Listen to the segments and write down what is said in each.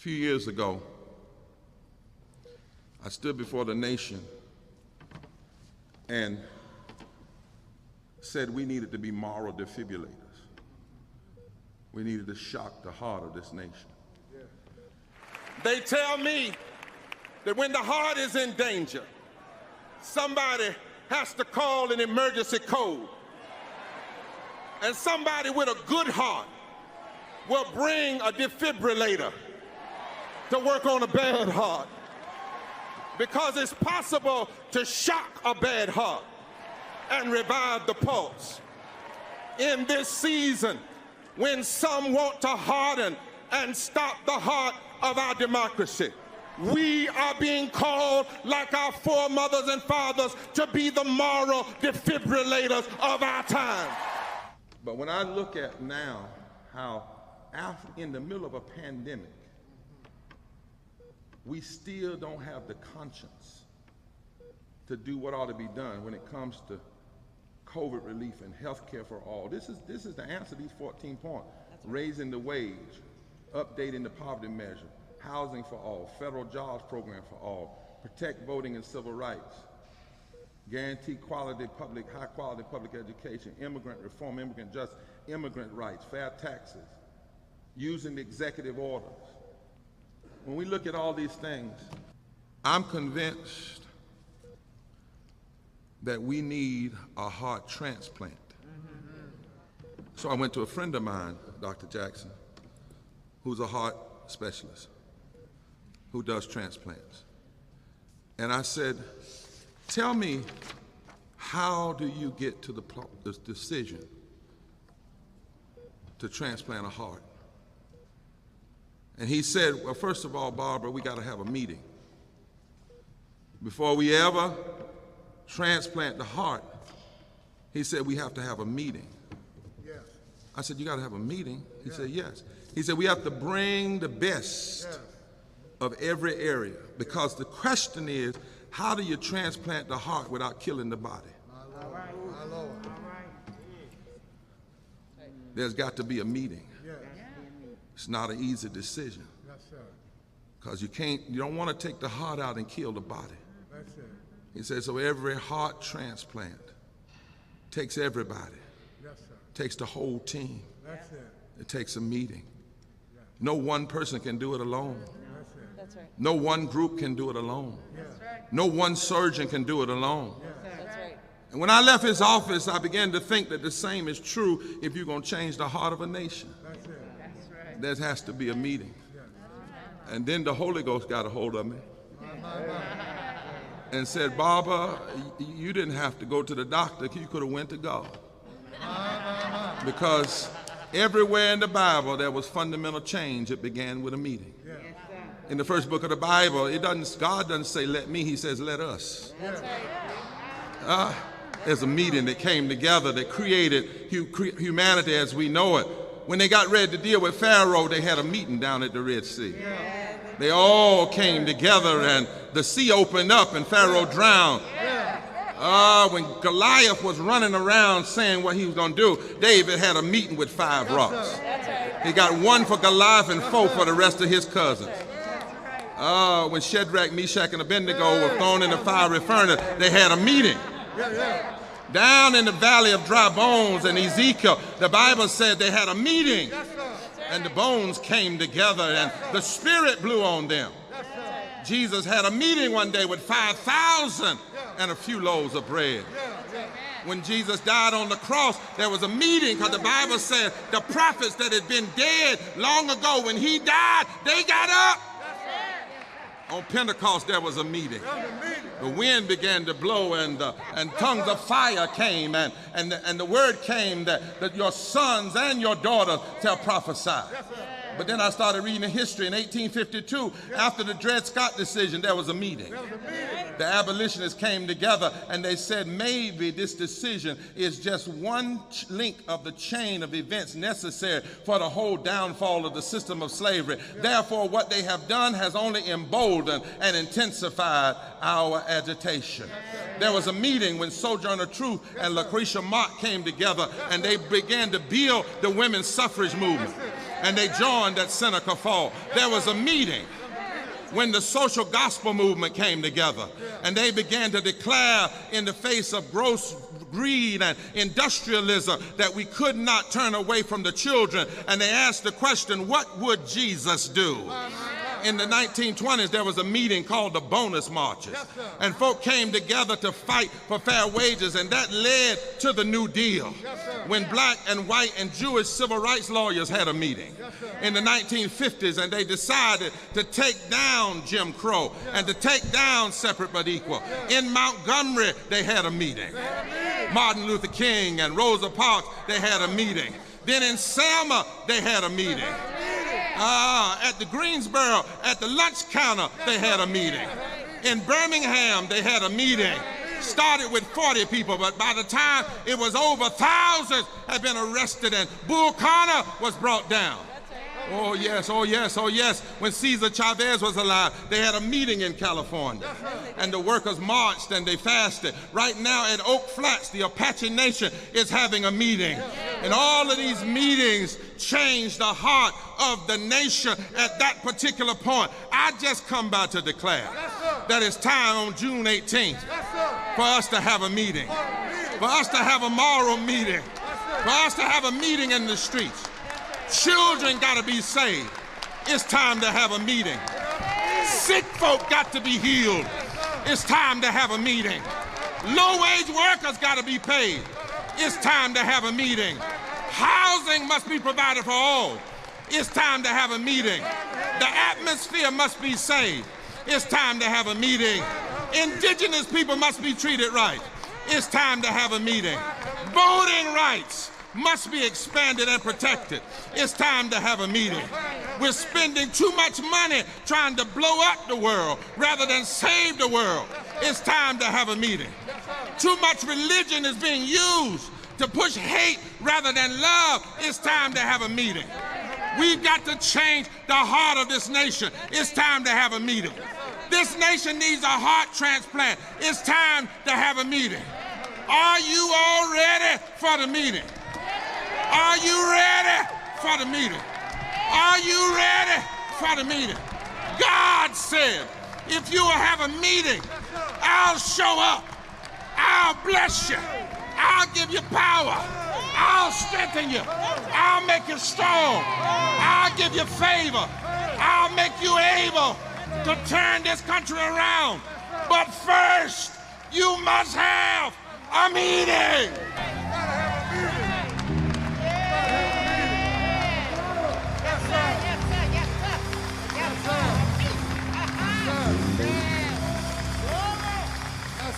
few years ago, I stood before the nation and said we needed to be moral defibrillators. We needed to shock the heart of this nation. They tell me that when the heart is in danger, somebody has to call an emergency code. And somebody with a good heart will bring a defibrillator to work on a bad heart. Because it's possible to shock a bad heart and revive the pulse. In this season, when some want to harden and stop the heart of our democracy, we are being called, like our foremothers and fathers, to be the moral defibrillators of our time. But when I look at now how in the middle of a pandemic, we still don't have the conscience to do what ought to be done when it comes to COVID relief and health care for all. This is the answer to these 14 points. Raising the wage, updating the poverty measure, housing for all, federal jobs program for all, protect voting and civil rights, guarantee high quality public education, immigrant reform, immigrant justice, immigrant rights, fair taxes, using the executive orders. When we look at all these things, I'm convinced that we need a heart transplant. So I went to a friend of mine, Dr. Jackson, who's a heart specialist, who does transplants. And I said, tell me, how do you get to the decision to transplant a heart? And he said, well, first of all, Barber, we got to have a meeting. Before we ever transplant the heart, he said, we have to have a meeting. Yes. I said, you got to have a meeting? He said, yes. He said, we have to bring the best of every area, because the question is, how do you transplant the heart without killing the body? All right. My Lord. There's got to be a meeting. It's not an easy decision. Yes, sir. Because you don't want to take the heart out and kill the body. That's it. He says, so every heart transplant takes everybody. Yes, sir. Takes the whole team. That's it. It takes a meeting. No one person can do it alone. That's it. That's right. No one group can do it alone. That's right. No one surgeon can do it alone. That's right. And when I left his office, I began to think that the same is true if you're going to change the heart of a nation. That's it. There has to be a meeting. And then the Holy Ghost got a hold of me and said, Barber, you didn't have to go to the doctor. You could have went to God. Because everywhere in the Bible there was fundamental change. It began with a meeting. In the first book of the Bible, God doesn't say let me, he says let us. That's right. There's a meeting that came together that created humanity as we know it. When they got ready to deal with Pharaoh, they had a meeting down at the Red Sea. They all came together and the sea opened up and Pharaoh drowned. When Goliath was running around saying what he was going to do, David had a meeting with 5 rocks. He got 1 for Goliath and 4 for the rest of his cousins. When Shadrach, Meshach, and Abednego were thrown in the fiery furnace, they had a meeting. Down in the valley of dry bones in Ezekiel, the Bible said they had a meeting. And the bones came together and the Spirit blew on them. Jesus had a meeting one day with 5,000 and a few loaves of bread. When Jesus died on the cross, there was a meeting, because the Bible said the prophets that had been dead long ago, when he died, they got up. On Pentecost, there was a meeting. The wind began to blow and tongues of fire came and the word came that your sons and your daughters shall prophesy. But then I started reading the history. In 1852, after the Dred Scott decision, there was a meeting. The abolitionists came together and they said maybe this decision is just one link of the chain of events necessary for the whole downfall of the system of slavery. Therefore, what they have done has only emboldened and intensified our agitation. There was a meeting when Sojourner Truth and Lucretia Mott came together and they began to build the women's suffrage movement. and they joined at Seneca Falls. There was a meeting when the social gospel movement came together, and they began to declare in the face of gross greed and industrialism that we could not turn away from the children. And they asked the question, what would Jesus do? In the 1920s, there was a meeting called the bonus marches, and folk came together to fight for fair wages, and that led to the New Deal, when black and white and Jewish civil rights lawyers had a meeting in the 1950s, and they decided to take down Jim Crow and to take down separate but equal. In Montgomery, they had a meeting. Martin Luther King and Rosa Parks, they had a meeting. Then in Selma, they had a meeting. At the Greensboro, at the lunch counter, they had a meeting. In Birmingham, they had a meeting. Started with 40 people, but by the time it was over, thousands had been arrested, and Bull Connor was brought down. Oh yes, oh yes, oh yes. When Cesar Chavez was alive, they had a meeting in California, and the workers marched and they fasted. Right now at Oak Flats, the Apache Nation is having a meeting, and all of these meetings changed the heart of the nation at that particular point. I just come by to declare that it's time on June 18th for us to have a meeting, for us to have a moral meeting, for us to have a meeting in the streets. Children got to be saved. It's time to have a meeting. Sick folk got to be healed. It's time to have a meeting. Low-wage workers got to be paid. It's time to have a meeting. Housing must be provided for all. It's time to have a meeting. The atmosphere must be saved. It's time to have a meeting. Indigenous people must be treated right. It's time to have a meeting. Voting rights must be expanded and protected. It's time to have a meeting. We're spending too much money trying to blow up the world rather than save the world. It's time to have a meeting. Too much religion is being used to push hate rather than love. It's time to have a meeting. We've got to change the heart of this nation. It's time to have a meeting. This nation needs a heart transplant. It's time to have a meeting. Are you all ready for the meeting? Are you ready for the meeting? Are you ready for the meeting? God said, if you will have a meeting, I'll show up. I'll bless you. I'll give you power. I'll strengthen you. I'll make you strong. I'll give you favor. I'll make you able to turn this country around. But first, you must have a meeting.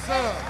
Sir.